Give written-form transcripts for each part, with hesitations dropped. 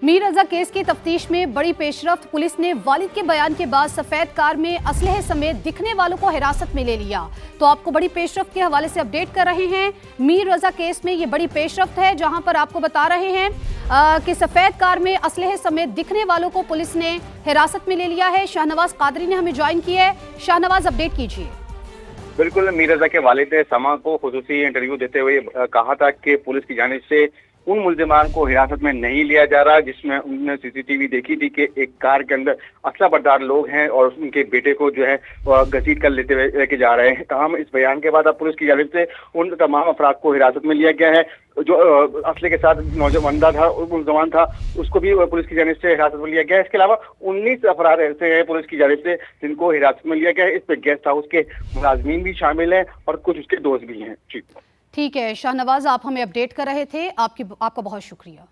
मीर रजा case की तफ्तीश में बड़ी पेशरफ्त। पुलिस ने वालिद के बयान के बाद सफेद कार में असलहे समेत दिखने वालों को हिरासत में ले लिया। तो आपको बड़ी पेशरफ्त के हवाले से अपडेट कर रहे हैं। मीर रजा केस में ये बड़ी पेशरफ्त है, जहां पर आपको बता रहे हैं कि सफेद कार में असलहे समेत दिखने वालों को पुलिस ने हिरासत में ले लिया है। शाहनवाज कादरी ने हमें ज्वाइन किया है। शाहनवाज, अपडेट कीजिए। बिल्कुल, मीर रजा के वालिद समा को खुसूसी इंटरव्यू देते हुए कहा था कि पुलिस की जानिब से उन मुल्जिमान को हिरासत में नहीं लिया जा रहा जिसमें उन्होंने सीसीटीवी देखी थी कि एक कार के अंदर असला बरदार लोग हैं और उनके बेटे को जो है घसीट कर लेके जा रहे हैं। तमाम इस बयान के बाद अब पुलिस की जानिब से उन तमाम अफराद को हिरासत में लिया गया है। जो असले के साथ नौजवान था उसको भी पुलिस की जानिब से हिरासत में लिया गया है। इसके अलावा 19 अफराद ऐसे हैं पुलिस की जानिब से जिनको हिरासत में लिया गया है। इस पे गेस्ट हाउस के मुलाजमीन भी शामिल हैं और कुछ उसके दोस्त भी हैं। ठीक है शाहनवाज, आप हमें अपडेट कर रहे थे, आपका बहुत शुक्रिया।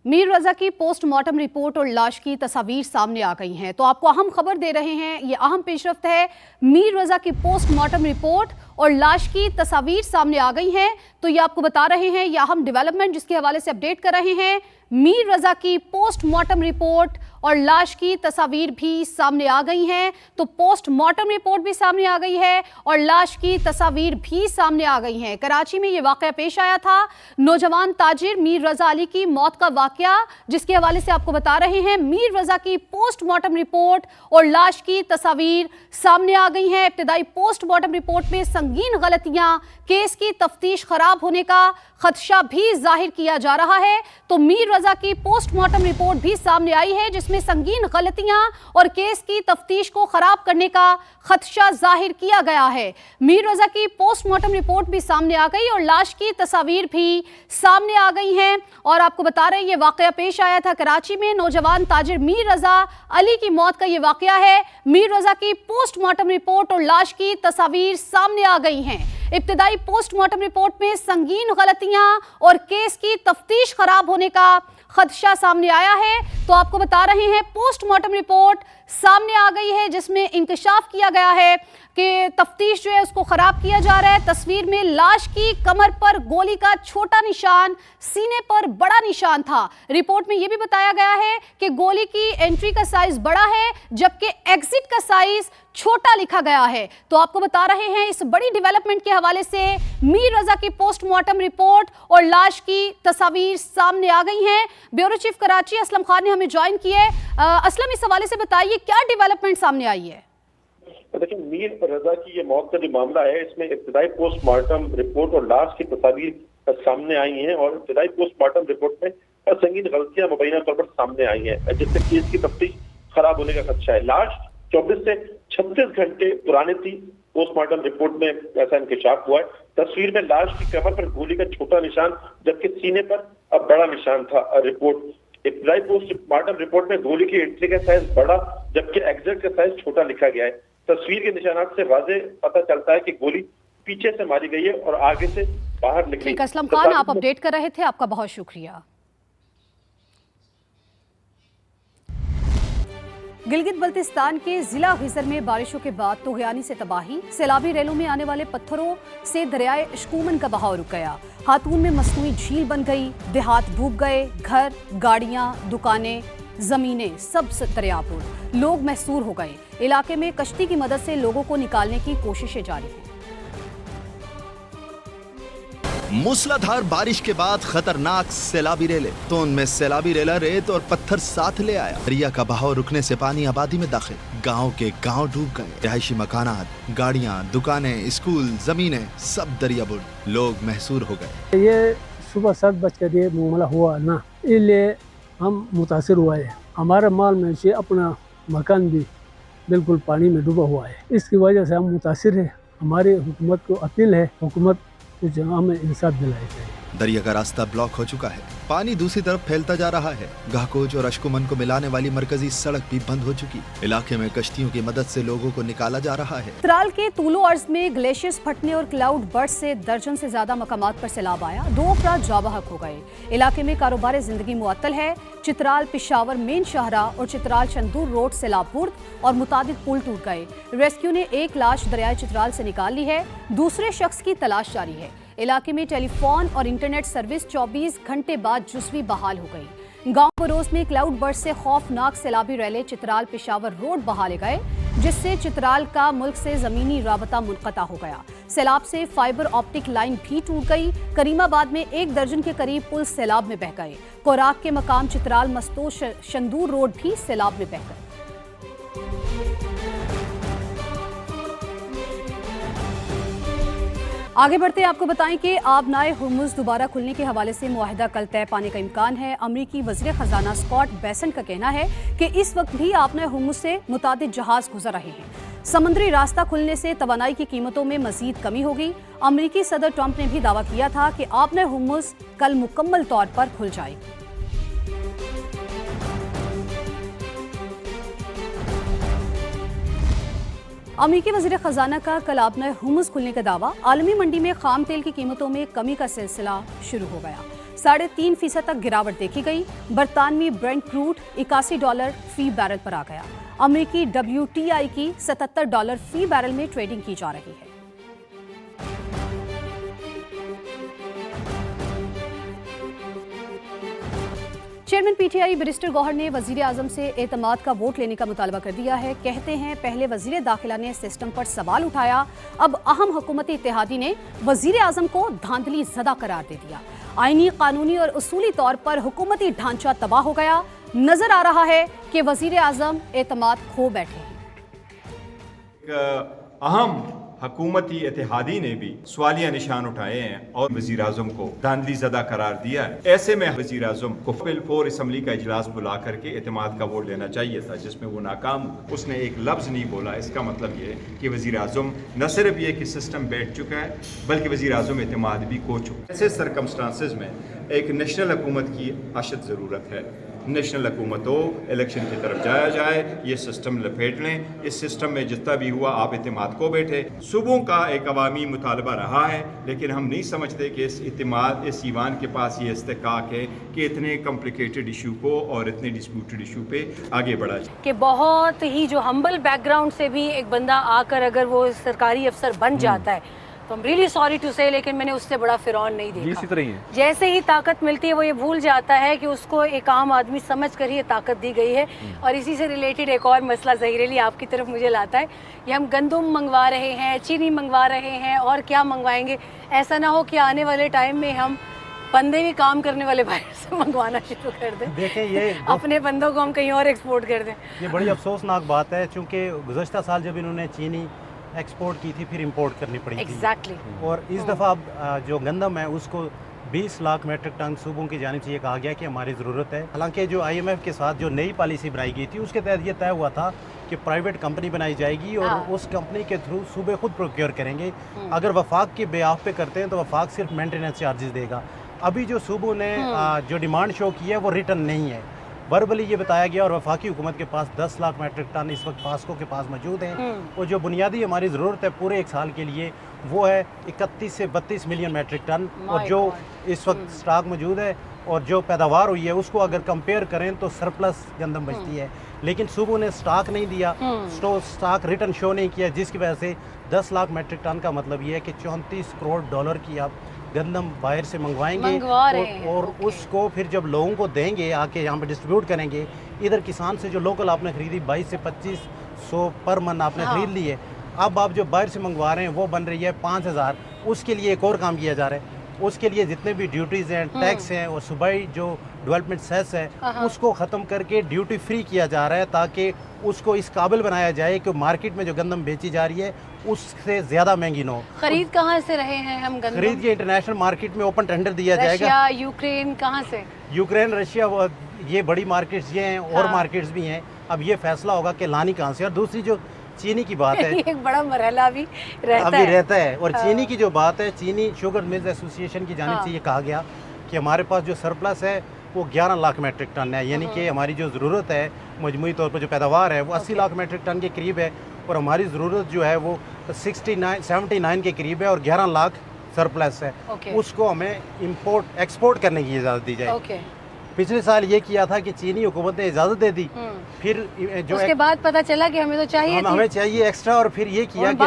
मीर रजा की पोस्टमार्टम रिपोर्ट और लाश की तस्वीर सामने आ गई हैं, तो आपको अहम खबर दे रहे हैं। ये अहम पेशरफ्त है। मीर रजा की पोस्टमार्टम रिपोर्ट और लाश की तस्वीर सामने आ गई हैं, तो ये आपको बता रहे हैं ये अहम डेवलपमेंट जिसके हवाले से अपडेट कर रहे हैं। मीर रजा की पोस्टमार्टम रिपोर्ट और लाश की तस्वीर भी सामने आ गई हैं। तो पोस्टमार्टम रिपोर्ट भी सामने आ गई है और लाश की तस्वीर भी सामने आ गई हैं। कराची में ये वाकया पेश आया था, नौजवान ताजिर मीर रजा अली की मौत का वाकया, जिसके हवाले से आपको बता रहे हैं। मीर रजा की पोस्टमार्टम रिपोर्ट और लाश की तस्वीर सामने आ गई हैं। इब्तिदाई पोस्टमार्टम रिपोर्ट में संगीन गलतियां, केस की तफ्तीश खराब होने का खदशा भी जाहिर किया जा रहा है। तो मीर रजा की पोस्टमार्टम रिपोर्ट भी सामने आई है जिसमें संगीन गलतियां और केस की तफ्तीश को खराब करने का खदशा जाहिर किया गया है। मीर रजा की पोस्टमार्टम रिपोर्ट भी सामने आ गई और लाश की तस्वीर भी सामने आ गई हैं। और आपको बता रहे हैं ये वाकया पेश आया था कराची में, नौजवान ताजिर मीर रजा अली की मौत का ये वाकया है। मीर रजा की पोस्टमार्टम रिपोर्ट और लाश की तस्वीर सामने आ गई हैं। इब्तिदाई पोस्टमार्टम रिपोर्ट में संगीन गलतियां और केस की तफ्तीश खराब होने का खदशा सामने आया है। तो आपको बता रहे हैं पोस्टमार्टम रिपोर्ट सामने आ गई है जिसमें इंकशाफ किया गया है कि तफ्तीश जो है उसको खराब किया जा रहा है। तस्वीर में लाश की कमर पर गोली का छोटा निशान, सीने पर बड़ा निशान था। रिपोर्ट में यह भी बताया गया है कि गोली की एंट्री का साइज बड़ा है जबकि एग्जिट का साइज छोटा लिखा गया है। तो आपको बता रहे हैं इस बड़ी डेवलपमेंट के हवाले से मीर रजा की पोस्टमार्टम रिपोर्ट और लाश की तस्वीर सामने आ गई हैं। ब्यूरो चीफ कराची असलम खान ने हमें ज्वाइन किया है। असलम, इस हवाले से बताइए क्या डेवलपमेंट सामने आई है? देखिए, मीर रजा की ये मौत का जो मामला है इसमें इब्तिदाई पोस्टमार्टम रिपोर्ट और लाश की तस्वीर सामने आई हैं और इब्तिदाई पोस्टमार्टम रिपोर्ट में संगीन गलतियां मुबैना तौर पर सामने आई हैं जिससे केस की तफ्तीश खराब होने का खदशा है। लाश 24 से 36 घंटे पुरानी थी। पोस्टमार्टम रिपोर्ट में ऐसा इंकशाफ हुआ है। तस्वीर में लाश की कमर पर गोली का छोटा निशान जबकि सीने पर बड़ा निशान था। रिपोर्ट इब्तिदाई पोस्टमार्टम रिपोर्ट में गोली की एंट्री का साइज बड़ा जबकि एग्जिट का साइज छोटा लिखा गया है। तस्वीर के निशानात से वाज़े पता चलता है कि गोली पीछे से मारी गई है और आगे से बाहर निकली। ठीक, असलम खान आप अपडेट कर रहे थे, आपका बहुत शुक्रिया। गिलगित बल्तिस्तान के जिला हिजर में बारिशों के बाद तुगयानी से तबाही, सैलाबी रेलों में आने वाले पत्थरों से दरियाए शकूमन का बहाव रुक गया। हातून में मसनूई झील बन गई, देहात डूब गए, घर, गाड़ियां, दुकानें, जमीनें सब दरियापुर। लोग महसूर हो गए। इलाके में कश्ती की मदद से लोगों को निकालने की कोशिशें जारी हैं। मूसलाधार बारिश के बाद खतरनाक सैलाबी रेले, तो उनमें सैलाबी रेला रेत और पत्थर साथ ले आया। दरिया का बहाव रुकने से पानी आबादी में दाखिल, गांव के गांव डूब गए। रिहायशी मकानात, गाड़ियां, दुकानें, स्कूल, जमीनें सब दरियाबुर। लोग महसूर हो गए। ये सुबह 7 बजकर ये मामला हुआ ना, इसलिए हम मुतासिर हुआ है। हमारा माल में से अपना मकान भी बिल्कुल पानी में डूबा हुआ है। इसकी वजह से हम मुतासिर है। हमारी हुकूमत को अपील है, हुकूमत कुछ हमें इंसाफ दिलाए जाए। दरिया का रास्ता ब्लॉक हो चुका है, पानी दूसरी तरफ फैलता जा रहा है। गाहकोच और अशकुमन को मिलाने वाली मरकजी सड़क भी बंद हो चुकी। इलाके में कश्तियों की मदद से लोगों को निकाला जा रहा है। चित्राल के तूलो अर्ज में ग्लेशियर्स फटने और क्लाउड बर्स्ट से दर्जन से ज्यादा मकामात पर सैलाब आया। 2 अफराद जाबहक हो गए। इलाके में कारोबार जिंदगी मुअत्तल है। चित्राल पिशावर मेन शाहरा और चित्राल चंदूर रोड सैलाबपुर और मुतादिद पुल टूट गए। रेस्क्यू ने एक लाश दरियाए चित्राल से निकाल ली है। दूसरे शख्स की तलाश जारी है। इलाके में टेलीफोन और इंटरनेट सर्विस 24 घंटे बाद जुज़वी बहाल हो गई। गांव बरोज में क्लाउड बर्स्ट से खौफनाक सैलाबी रैले चित्राल पेशावर रोड बहाले गए, जिससे चित्राल का मुल्क से जमीनी राबता मुनक़ता हो गया। सैलाब से फाइबर ऑप्टिक लाइन भी टूट गई। करीमाबाद में 1 दर्जन के करीब पुल सैलाब में बह गए। कोराक के मकाम चित्राल मस्तो शंदूर रोड भी सैलाब में बह गए। आगे बढ़ते आपको बताएं कि आबनाए हुर्मुज़ दोबारा खुलने के हवाले से मुआहिदा कल तय पाने का इम्कान है। अमरीकी वज़ीर ख़जाना स्कॉट बेसेंट का कहना है कि इस वक्त भी आबनाए हुर्मुज़ से मुतादिद जहाज़ गुजर रहे हैं। समुद्री रास्ता खुलने से तवानाई की कीमतों में मज़ीद कमी होगी। अमरीकी सदर ट्रंप ने भी दावा किया था कि आबनाए हुर्मुज़ कल मुकम्मल तौर पर खुल जाएगी। अमरीकी वज़ीर ख़जाना का कल आबनाए हुर्मुज़ खुलने का दावा। आलमी मंडी में खाम तेल की कीमतों में कमी का सिलसिला शुरू हो गया। 3.5% तक गिरावट देखी गई। बरतानवी ब्रेंट क्रूड $81 फी बैरल पर आ गया। अमरीकी WTI की $77 फी बैरल में ट्रेडिंग की जा रही है। चेयरमैन PTI बैरिस्टर गौहर ने वजीर आजम से एतमाद का वोट लेने का मुतालबा कर दिया है। कहते हैं पहले वजीर दाखिला ने सिस्टम पर सवाल उठाया, अब अहम हुकूमती इत्तेहादी ने वजीर आजम को धांधली ज़दा करार दे दिया। आईनी, कानूनी और उसूली तौर पर हुकूमती ढांचा तबाह हो गया। नजर आ रहा है कि वजीर आजम एतमाद खो बैठे हैं। अहम हुकूमती इत्तेहादी ने भी सवालिया निशान उठाए हैं और वज़ीर आज़म को धांधली ज़दा करार दिया है। ऐसे में वज़ीर आज़म को बिलफोर असम्बली का इजलास बुला करके एतमाद का वोट लेना चाहिए था, जिसमें वो नाकाम। उसने एक लफ्ज़ नहीं बोला। इसका मतलब ये कि वज़ीर आज़म न सिर्फ ये कि सिस्टम बैठ चुका है, बल्कि वज़ीर आज़म एतमाद भी खो चुका है। ऐसे सरकमस्टांसिस में एक नेशनल हुकूमत की अशद ज़रूरत है। नेशनल हुकूमत हो, इलेक्शन की तरफ जाया जाए, ये सिस्टम लपेट लें। इस सिस्टम में जितना भी हुआ आप एतमाद को बैठे। सुबह का एक अवामी मुतालबा रहा है, लेकिन हम नहीं समझते कि इस एतमाद, इस ईवान के पास ये इस्तेकाक है कि इतने कॉम्प्लिकेटेड इशू को और इतने डिस्प्यूटेड इशू पे आगे बढ़ा जाए। कि बहुत ही जो हम्बल बैकग्राउंड से भी एक बंदा आकर अगर वो सरकारी अफसर बन जाता है तो I am really sorry to say, लेकिन मैंने उससे बड़ा फिरौन नहीं देखा। इसी तरह ही है। जैसे ही ताकत मिलती है वो ये भूल जाता है कि उसको एक आम आदमी समझ कर ही ये ताकत दी गई है। और इसी से रिलेटेड एक और मसला ज़हीर अली आपकी तरफ मुझे लाता है। ये हम गंदम मंगवा रहे हैं, चीनी मंगवा रहे हैं और क्या मंगवाएंगे। ऐसा ना हो कि आने वाले टाइम में हम बंदे भी काम करने वाले बाहर से मंगवाना शुरू कर दें। देखें ये अपने बंदों को हम कहीं और एक्सपोर्ट कर दें। ये बड़ी अफसोसनाक बात है, चूँकि गुज़श्ता साल जब इन्होंने चीनी एक्सपोर्ट की थी फिर इंपोर्ट करनी पड़ी Exactly. थी। और इस दफ़ा जो गंदम है उसको 20 लाख मेट्रिक टन सूबों की जानिब से ये कहा गया कि हमारी ज़रूरत है। हालांकि जो IMF के साथ जो नई पॉलिसी बनाई गई थी उसके तहत ये तय हुआ था कि प्राइवेट कंपनी बनाई जाएगी और उस कंपनी के थ्रू सूबे खुद प्रोक्योर करेंगे। अगर वफाक के बेआफ पे करते हैं तो वफाक सिर्फ मेंटेनेंस चार्जेस देगा। अभी जो सूबों ने जो डिमांड शो की है वो रिटर्न नहीं है, वर्बली ये बताया गया। और वफाकी हुकूमत के पास 10 लाख मेट्रिक टन इस वक्त पास्को के पास मौजूद हैं। और जो बुनियादी हमारी ज़रूरत है पूरे एक साल के लिए वो है 31 से 32 मिलियन मेट्रिक टन। और जो इस वक्त स्टॉक मौजूद है और जो पैदावार हुई है उसको अगर कंपेयर करें तो सरप्लस गंदम बचती है। लेकिन सूबों ने स्टॉक नहीं दिया, स्टॉक रिटर्न शो नहीं किया, जिसकी वजह से 10 लाख मेट्रिक टन का मतलब ये है कि $34 करोड़ की आप गंदम बाहर से मंगवाएंगे और उसको फिर जब लोगों को देंगे आके यहाँ पे डिस्ट्रीब्यूट करेंगे। इधर किसान से जो लोकल आपने खरीदी 22 से 2500 पर मन आपने खरीद ली है, अब आप जो बाहर से मंगवा रहे हैं वो बन रही है 5000। उसके लिए एक और काम किया जा रहा है, उसके लिए जितने भी ड्यूटीज़ हैं, टैक्स हैं और सूबाई जो डेवलपमेंट सेस है उसको ख़त्म करके ड्यूटी फ्री किया जा रहा है, ताकि उसको इस काबिल बनाया जाए कि मार्केट में जो गंदम बेची जा रही है उससे ज़्यादा महंगी ना हो। खरीद कहाँ से रहे हैं हम गंदम? खरीद के इंटरनेशनल मार्केट में ओपन टेंडर दिया जाएगा। रशिया, यूक्रेन, कहाँ से? यूक्रेन, रशिया, ये बड़ी मार्केट्स ये हैं और मार्केट्स भी हैं। अब ये फैसला होगा कि लानी कहाँ से। और दूसरी जो चीनी की बात है एक बड़ा मरहला भी रहता है। और चीनी की जो बात है, चीनी शुगर मिल्स एसोसिएशन की जानिब से ये कहा गया कि हमारे पास जो सरप्लस है वो 11 लाख मेट्रिक टन है, यानी कि हमारी जो ज़रूरत है मजमूई तौर पर जो पैदावार है वो 80 लाख मेट्रिक टन के करीब है और हमारी ज़रूरत जो है वो 79 के करीब है और 11 लाख सरप्लस है। उसको हमें इंपोर्ट एक्सपोर्ट करने की इजाज़त दी जाए। पिछले साल ये किया था कि चीनी हुकूमत ने इजाज़त दे दी, फिर जो उसके बाद पता चला कि हमें तो चाहिए हमें चाहिए एक्स्ट्रा, और फिर ये किया कि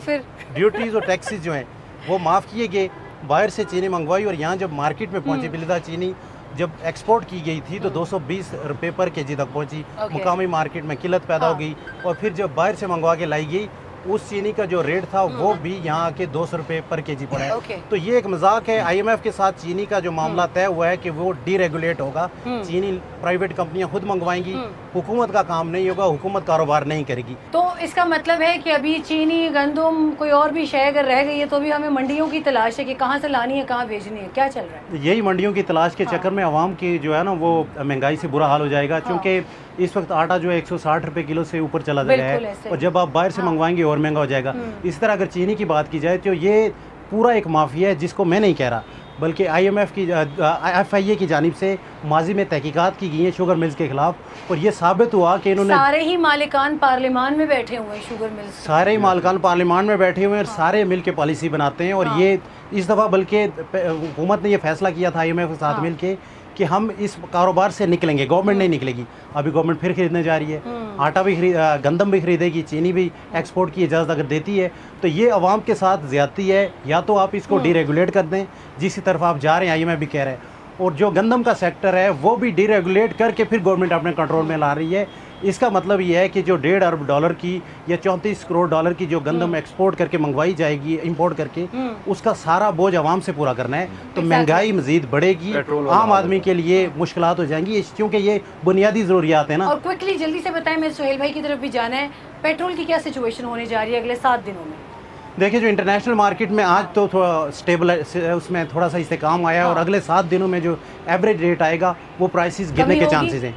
फिर ड्यूटीज़ और टैक्सेस जो हैं वो माफ़ किए गए बाहर से चीनी मंगवाई और यहाँ जब मार्केट में पहुँची बिलिदा चीनी जब एक्सपोर्ट की गई थी तो 220 रुपये पर केजी तक पहुँची। मुकामी मार्केट में किल्लत पैदा हो गई और फिर जब बाहर से मंगवा के लाई गई उस चीनी का जो रेट था वो भी यहाँ आके 200 रुपये पर केजी पड़ा है। तो ये एक मजाक है। IMF के साथ चीनी का जो मामला तय हुआ है कि वो डीरेगुलेट होगा, चीनी प्राइवेट कंपनियां खुद मंगवाएंगी, हुकूमत का काम नहीं होगा, हुकूमत कारोबार नहीं करेगी। तो इसका मतलब है कि अभी चीनी, गंदम, कोई और भी शय अगर रह गई है तो भी हमें मंडियों की तलाश है कि कहाँ से लानी है, कहाँ भेजनी है, क्या चल रहा है? यही मंडियों की तलाश के चक्कर में आवाम की जो है ना वो महंगाई से बुरा हाल हो जाएगा, क्योंकि इस वक्त आटा जो है 160 रुपये किलो से ऊपर चला गया है और जब आप बाहर से मंगवाएंगे और महंगा हो जाएगा। इसी तरह अगर चीनी की बात की जाए तो ये पूरा एक माफिया है जिसको मैं नहीं कह रहा, बल्कि IMF की FIA की जानिब से माजी में तहकीकात की गई है शुगर मिल्स के खिलाफ और ये साबित हुआ कि इन्होंने सारे ही मालिकान पार्लियामान में बैठे हुए हैं, शुगर मिल्स सारे ही मालिकान पार्लियामान में बैठे हुए हैं और सारे मिल के पॉलिसी बनाते हैं। और ये इस दफ़ा बल्कि हुकूमत ने ये फैसला किया था IMF के साथ मिल के कि हम इस कारोबार से निकलेंगे, गवर्नमेंट नहीं निकलेगी। अभी गवर्नमेंट फिर खरीदने जा रही है, आटा भी गंदम भी खरीदेगी, चीनी भी एक्सपोर्ट की इजाज़त अगर देती है तो ये आवाम के साथ ज़्यादती है। या तो आप इसको डीरेगुलेट कर दें जिस तरफ आप जा रहे हैं, IMF भी कह रहे हैं, और जो गंदम का सेक्टर है वो भी डीरेगुलेट करके फिर गवर्नमेंट अपने कंट्रोल में ला रही है। इसका मतलब ये है कि जो $1.5 अरब की या 34 करोड़ डॉलर की जो गंदम एक्सपोर्ट करके मंगवाई जाएगी, इंपोर्ट करके, उसका सारा बोझ आवाम से पूरा करना है। तो महंगाई मजीद बढ़ेगी, आम आदमी के लिए मुश्किलात हो जाएंगी, क्योंकि ये बुनियादी ज़रूरियात है ना। और क्विकली जल्दी से बताएं, मैं सुहेल भाई की तरफ भी जाना है, पेट्रोल की क्या सिचुएशन होने जा रही है अगले 7 दिनों में? देखिए, जो इंटरनेशनल मार्केट में आज तो थोड़ा स्टेबल उसमें थोड़ा सा इससे काम आया है और अगले 7 दिनों में जो एवरेज रेट आएगा वो प्राइसेस गिरने के चांसेस हैं।